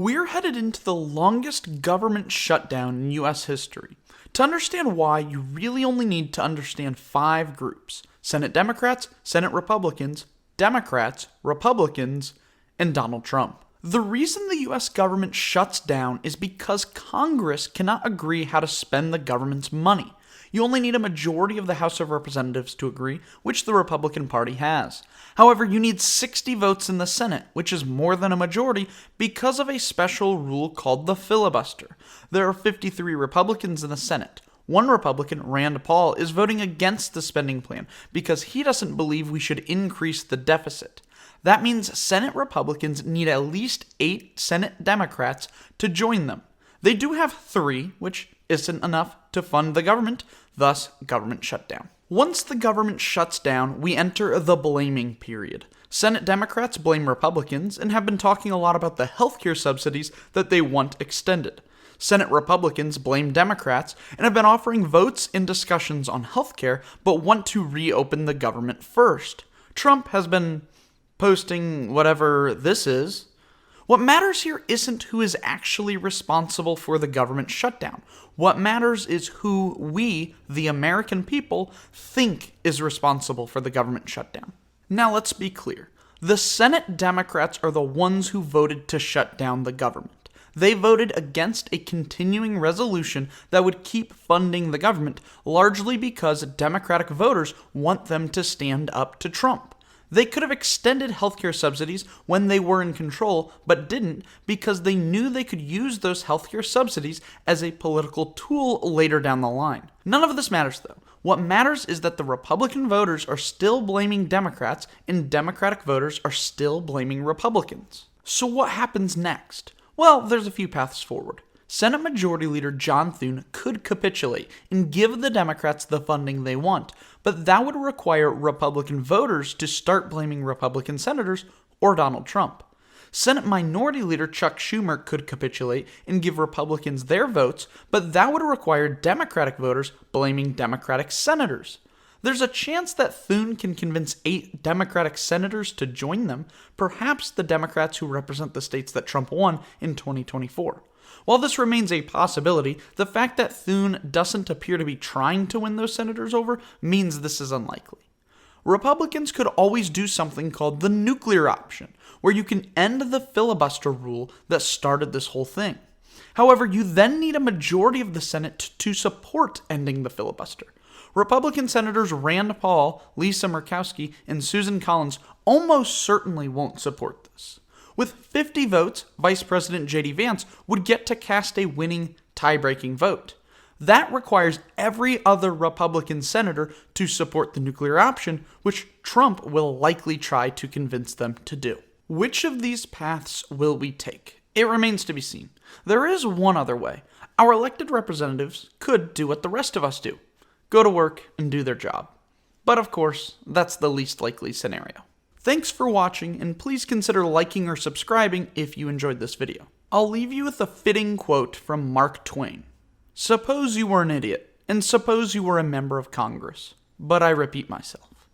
We're headed into the longest government shutdown in US history. To understand why, you really only need to understand 5 groups: Senate Democrats, Senate Republicans, Democrats, Republicans, and Donald Trump. The reason the US government shuts down is because Congress cannot agree how to spend the government's money. You only need a majority of the House of Representatives to agree, which the Republican Party has. However, you need 60 votes in the Senate, which is more than a majority because of a special rule called the filibuster. There are 53 Republicans in the Senate. One Republican, Rand Paul, is voting against the spending plan because he doesn't believe we should increase the deficit. That means Senate Republicans need at least 8 Senate Democrats to join them. They do have 3, which isn't enough to fund the government, thus government shutdown. Once the government shuts down, we enter the blaming period. Senate Democrats blame Republicans and have been talking a lot about the healthcare subsidies that they want extended. Senate Republicans blame Democrats and have been offering votes and discussions on healthcare, but want to reopen the government first. Trump has been posting whatever this is. What matters here isn't who is actually responsible for the government shutdown. What matters is who we, the American people, think is responsible for the government shutdown. Now let's be clear. The Senate Democrats are the ones who voted to shut down the government. They voted against a continuing resolution that would keep funding the government, largely because Democratic voters want them to stand up to Trump. They could have extended healthcare subsidies when they were in control, but didn't because they knew they could use those healthcare subsidies as a political tool later down the line. None of this matters though. What matters is that the Republican voters are still blaming Democrats and Democratic voters are still blaming Republicans. So what happens next? Well, there's a few paths forward. Senate Majority Leader John Thune could capitulate and give the Democrats the funding they want, but that would require Republican voters to start blaming Republican senators or Donald Trump. Senate Minority Leader Chuck Schumer could capitulate and give Republicans their votes, but that would require Democratic voters blaming Democratic senators. There's a chance that Thune can convince 8 Democratic senators to join them, perhaps the Democrats who represent the states that Trump won in 2024. While this remains a possibility, the fact that Thune doesn't appear to be trying to win those senators over means this is unlikely. Republicans could always do something called the nuclear option, where you can end the filibuster rule that started this whole thing. However, you then need a majority of the Senate to support ending the filibuster. Republican Senators Rand Paul, Lisa Murkowski, and Susan Collins almost certainly won't support this. With 50 votes, Vice President J.D. Vance would get to cast a winning, tie-breaking vote. That requires every other Republican senator to support the nuclear option, which Trump will likely try to convince them to do. Which of these paths will we take? It remains to be seen. There is one other way. Our elected representatives could do what the rest of us do: go to work and do their job. But of course, that's the least likely scenario. Thanks for watching, and please consider liking or subscribing if you enjoyed this video. I'll leave you with a fitting quote from Mark Twain. Suppose you were an idiot, and suppose you were a member of Congress, but I repeat myself.